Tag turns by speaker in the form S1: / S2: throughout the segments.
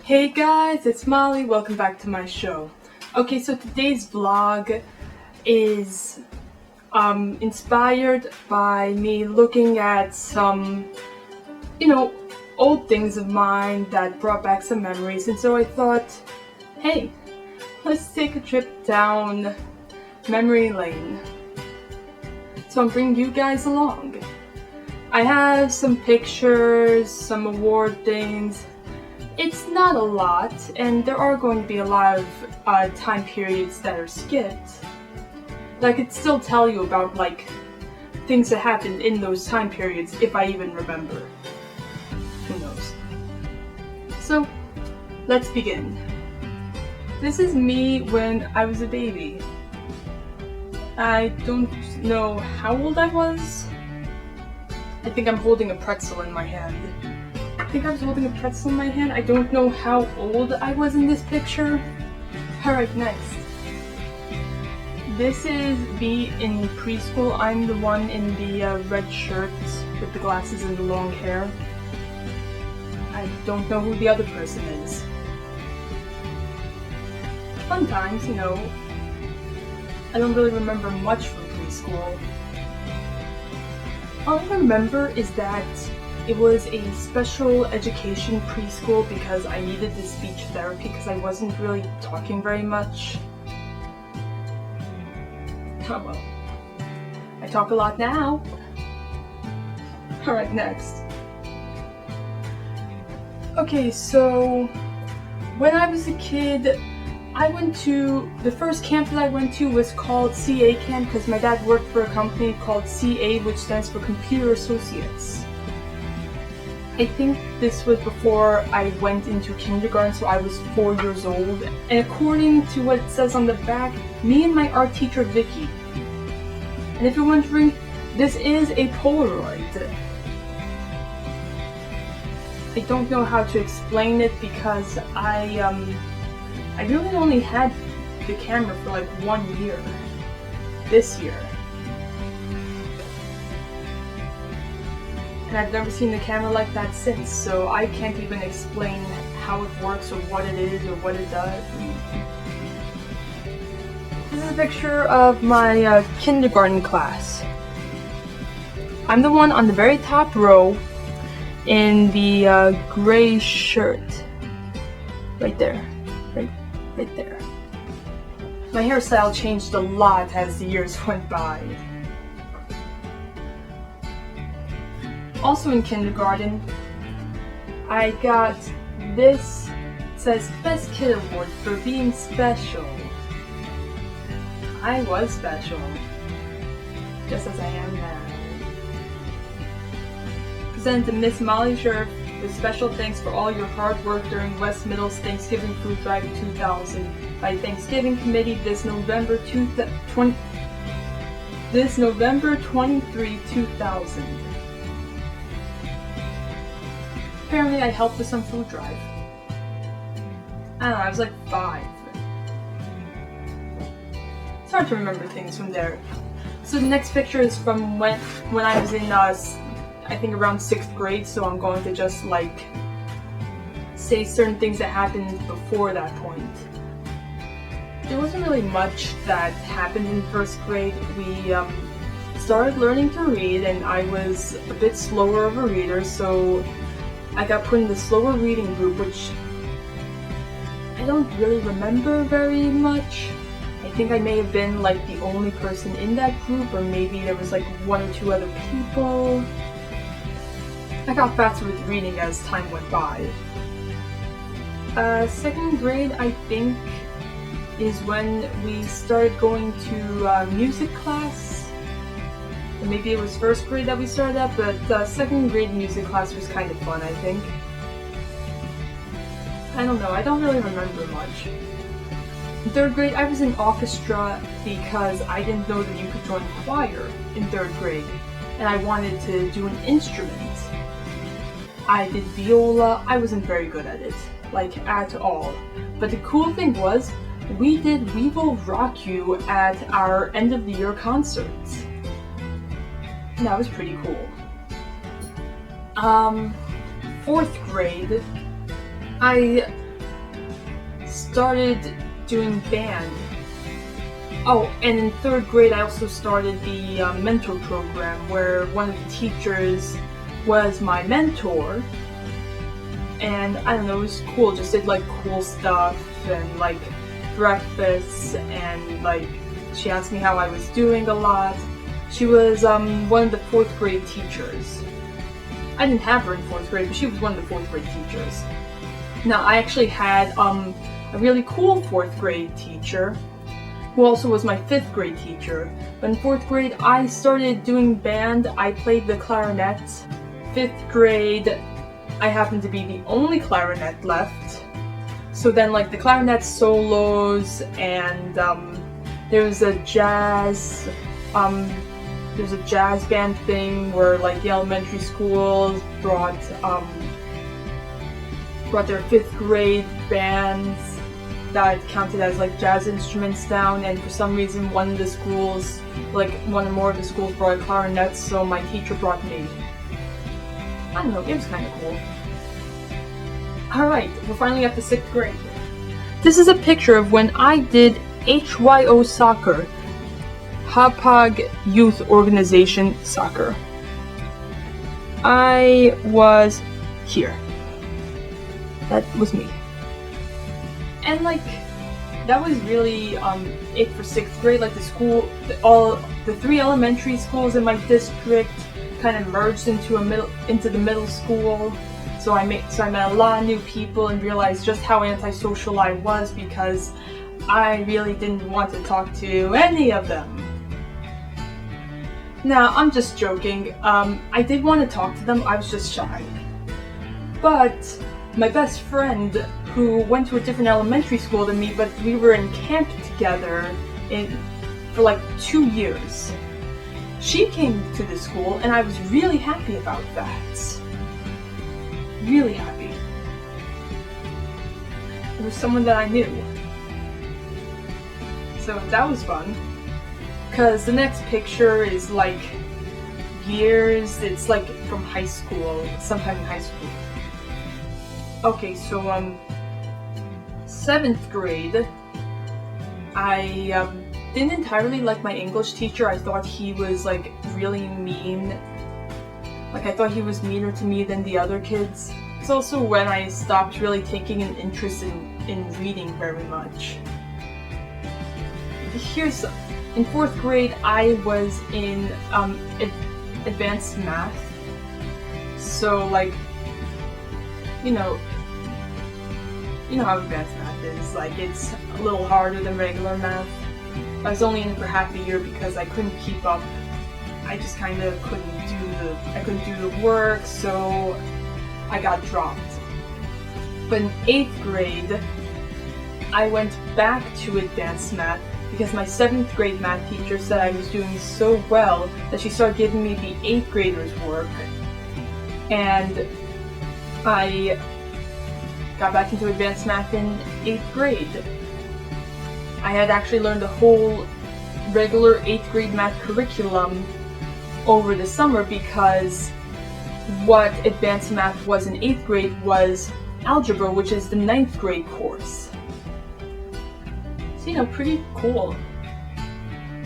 S1: Hey guys, it's Molly. Welcome back to my show. Okay, so today's vlog is inspired by me looking at some, old things of mine that brought back some memories. And so I thought, hey, let's take a trip down memory lane. So I'm bringing you guys along. I have some pictures, some award things. It's not a lot, and there are going to be a lot of time periods that are skipped. But I could still tell you about, things that happened in those time periods, if I even remember. Who knows? So, let's begin. This is me when I was a baby. I don't know how old I was. I think I'm holding a pretzel in my hand. I think I was holding a pretzel in my hand. I don't know how old I was in this picture. Alright, next. This is me in preschool. I'm the one in the red shirt with the glasses and the long hair. I don't know who the other person is. Fun times, I don't really remember much from preschool. All I remember is that it was a special education preschool because I needed the speech therapy because I wasn't really talking very much. Oh well. I talk a lot now. Alright, next. Okay, so when I was a kid, the first camp that I went to was called CA camp because my dad worked for a company called CA, which stands for Computer Associates. I think this was before I went into kindergarten, so I was 4 years old. And according to what it says on the back, me and my art teacher Vicky. And if you're wondering, this is a Polaroid. I don't know how to explain it because I really only had the camera for 1 year. This year. And I've never seen the camera like that since, so I can't even explain how it works or what it is or what it does. This is a picture of my kindergarten class. I'm the one on the very top row in the gray shirt. Right there. Right there. My hairstyle changed a lot as the years went by. Also in kindergarten, I got this. It says Best Kid Award for being special. I was special, just as I am now. Presented to Miss Molly Scherf with special thanks for all your hard work during West Middle's Thanksgiving Food Drive in 2000 by Thanksgiving Committee this November 23, 2000. Apparently I helped with some food drive. I don't know, I was 5. It's hard to remember things from there. So the next picture is from when I was in, I think around 6th grade, so I'm going to just say certain things that happened before that point. There wasn't really much that happened in 1st grade. We started learning to read, and I was a bit slower of a reader, so I got put in the slower reading group, which I don't really remember very much. I think I may have been the only person in that group, or maybe there was 1 or 2 other people. I got faster with reading as time went by. 2nd grade, I think, is when we started going to music class. Or maybe it was 1st grade that we started that, but 2nd grade music class was kind of fun, I think. I don't know, I don't really remember much. In 3rd grade, I was in orchestra because I didn't know that you could join choir in 3rd grade, and I wanted to do an instrument. I did viola. I wasn't very good at it, at all. But the cool thing was, we did We Will Rock You at our end of the year concerts. And that was pretty cool. 4th grade, I started doing band. Oh, and in 3rd grade I also started the mentor program where one of the teachers was my mentor. And I don't know, it was cool, just did like cool stuff and like breakfasts, and like she asked me how I was doing a lot. She was one of the 4th grade teachers. I didn't have her in 4th grade, but she was one of the 4th grade teachers. Now, I actually had a really cool 4th grade teacher who also was my 5th grade teacher. But in 4th grade, I started doing band. I played the clarinet. 5th grade, I happened to be the only clarinet left. So then, like, the clarinet solos, and there was a jazz band thing where like the elementary schools brought their 5th grade bands that counted as like jazz instruments down, and for some reason one of the schools, like one or more of the schools, brought clarinets, so my teacher brought me. I don't know, it was kind of cool. Alright, we're finally at the 6th grade. This is a picture of when I did HYO soccer. Hapag Youth Organization Soccer. I was here. That was me. And like, that was really it for 6th grade. Like all the 3 elementary schools in my district kind of merged into the middle school. So I met a lot of new people and realized just how antisocial I was, because I really didn't want to talk to any of them. Now, I'm just joking. I did want to talk to them, I was just shy. But my best friend, who went to a different elementary school than me, but we were in camp together for like 2 years. She came to the school, and I was really happy about that. Really happy. It was someone that I knew. So that was fun. Because the next picture is like years, it's like from high school, sometime in high school. Okay, so 7th grade, I didn't entirely like my English teacher. I thought he was like really mean. Like, I thought he was meaner to me than the other kids. It's also when I stopped really taking an interest in reading very much. In 4th grade, I was in advanced math. So, like, you know how advanced math is. Like, it's a little harder than regular math. I was only in it for half a year because I couldn't keep up. I just kind of couldn't do the work, so I got dropped. But in 8th grade, I went back to advanced math because my 7th grade math teacher said I was doing so well that she started giving me the 8th graders work. And I got back into advanced math in 8th grade. I had actually learned the whole regular 8th grade math curriculum over the summer, because what advanced math was in 8th grade was algebra, which is the 9th grade course. So, pretty cool.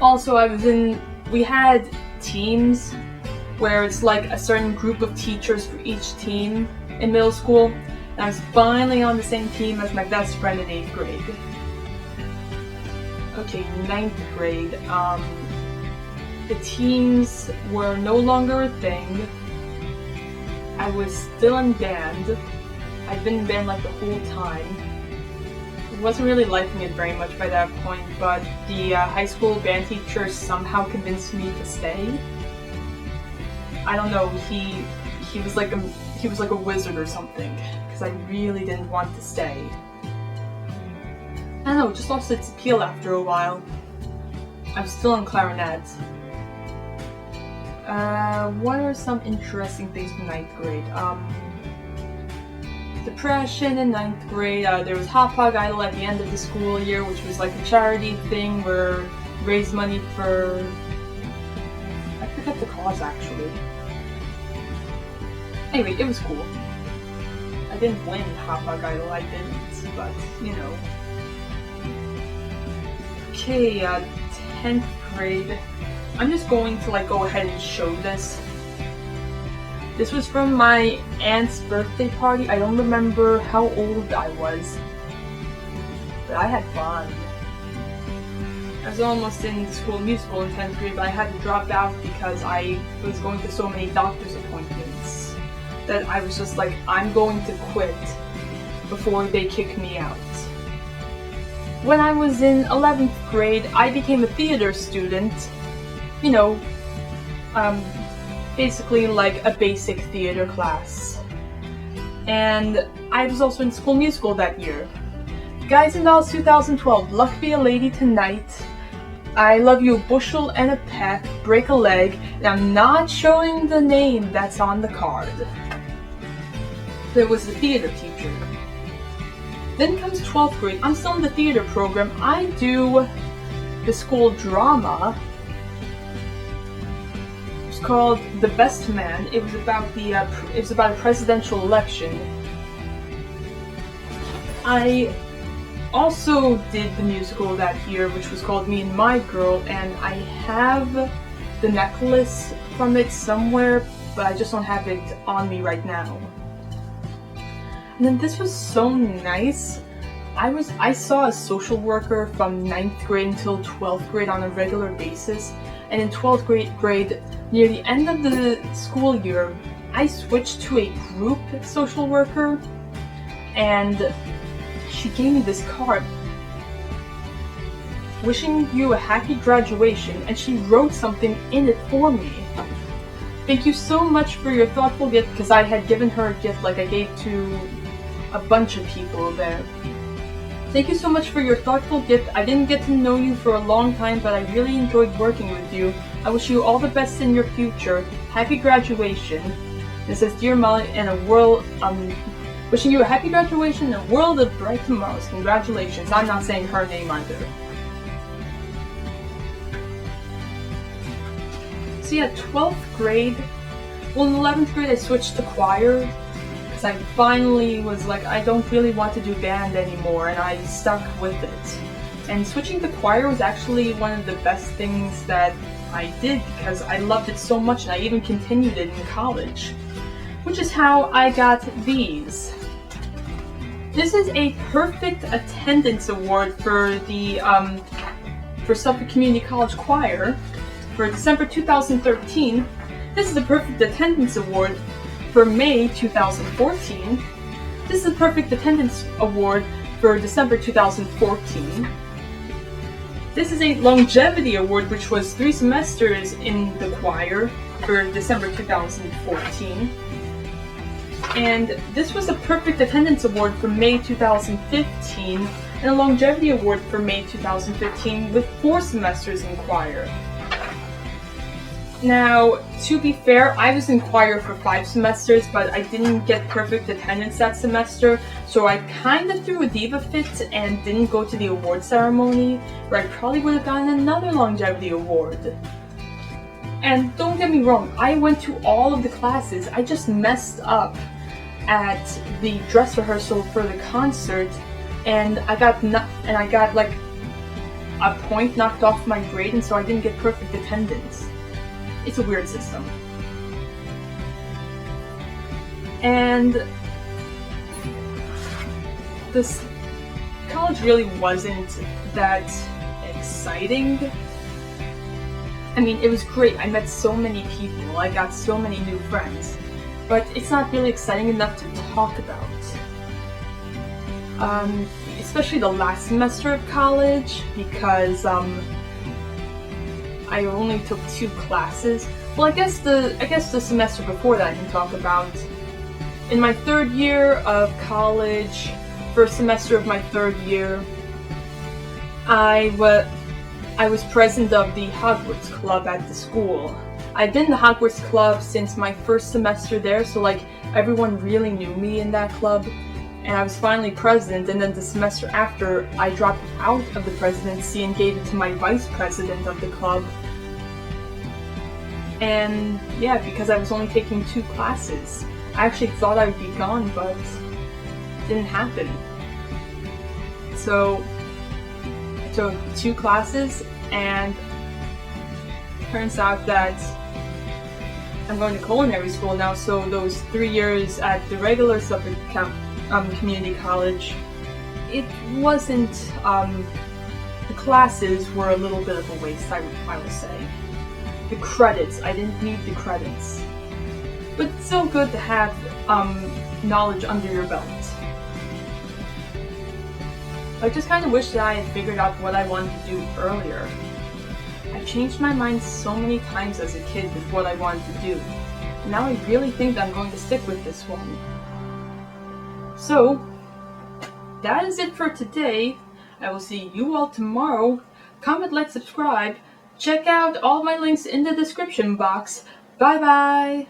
S1: Also, we had teams where it's like a certain group of teachers for each team in middle school, and I was finally on the same team as my best friend in 8th grade. Okay, 9th grade. The teams were no longer a thing. I was still in band. I'd been in band like the whole time. I wasn't really liking it very much by that point, but the high school band teacher somehow convinced me to stay. I don't know, he was like a wizard or something, because I really didn't want to stay. I don't know, it just lost its appeal after a while. I'm still in clarinet. What are some interesting things from 9th grade? Depression in 9th grade. There was Hapag Idol at the end of the school year, which was like a charity thing where raised money for... I forget the cause actually. Anyway, it was cool. I I didn't win Hot Idol, I didn't, but, you know. Okay, 10th grade. I'm just going to like go ahead and show this. This was from my aunt's birthday party. I don't remember how old I was, but I had fun. I was almost in School Musical in 10th grade, but I had to drop out because I was going to so many doctor's appointments that I was just like, I'm going to quit before they kick me out. When I was in 11th grade, I became a theater student. You know, basically like a basic theater class. And I was also in School Musical that year. Guys and Dolls 2012, Luck Be a Lady Tonight, I Love You a Bushel and a Peck, Break a Leg, and I'm not showing the name that's on the card. There was the theater teacher. Then comes 12th grade. I'm still in the theater program. I do the school drama. It's called The Best Man. It was about a presidential election. I also did the musical that year, which was called Me and My Girl, and I have the necklace from it somewhere, but I just don't have it on me right now. And then this was so nice. I saw a social worker from 9th grade until 12th grade on a regular basis, and in 12th grade, near the end of the school year, I switched to a group social worker, and she gave me this card wishing you a happy graduation, and she wrote something in it for me. Thank you so much for your thoughtful gift, because I had given her a gift like I gave to a bunch of people there. Thank you so much for your thoughtful gift. I didn't get to know you for a long time, but I really enjoyed working with you. I wish you all the best in your future. Happy graduation. It says, Dear Molly, and a world, wishing you a happy graduation and a world of bright tomorrows. Congratulations. I'm not saying her name either. So yeah, 12th grade. Well, in 11th grade I switched to choir. I finally was like, I don't really want to do band anymore, and I stuck with it. And switching to choir was actually one of the best things that I did because I loved it so much, and I even continued it in college. Which is how I got these. This is a perfect attendance award for the for Suffolk Community College Choir for December 2013. This is a perfect attendance award for May 2014. This is a perfect attendance award for December 2014. This is a longevity award, which was 3 semesters in the choir for December 2014. And this was a perfect attendance award for May 2015, and a longevity award for May 2015 with 4 semesters in choir. Now, to be fair, I was in choir for 5 semesters, but I didn't get perfect attendance that semester, so I kind of threw a diva fit and didn't go to the award ceremony, where I probably would have gotten another longevity award. And don't get me wrong, I went to all of the classes. I just messed up at the dress rehearsal for the concert, and I got like a point knocked off my grade, and so I didn't get perfect attendance. It's a weird system. And this college really wasn't that exciting. I mean, it was great. I met so many people. I got so many new friends. But it's not really exciting enough to talk about. Especially the last semester of college, because I only took 2 classes. Well, I guess the semester before that I can talk about. In my 3rd year of college, first semester of my 3rd year, I was president of the Hogwarts Club at the school. I'd been in the Hogwarts Club since my first semester there, so like everyone really knew me in that club. And I was finally president, and then the semester after, I dropped out of the presidency and gave it to my vice president of the club. And yeah, because I was only taking 2 classes. I actually thought I would be gone, but didn't happen. So I took 2 classes, and turns out that I'm going to culinary school now, so those 3 years at the regular Suffolk Community College, it wasn't, the classes were a little bit of a waste, I will say. The credits, I didn't need the credits. But it's still good to have, knowledge under your belt. I just kind of wish that I had figured out what I wanted to do earlier. I changed my mind so many times as a kid with what I wanted to do. Now I really think that I'm going to stick with this one. So, that is it for today. I will see you all tomorrow. Comment, like, subscribe. Check out all my links in the description box. Bye bye!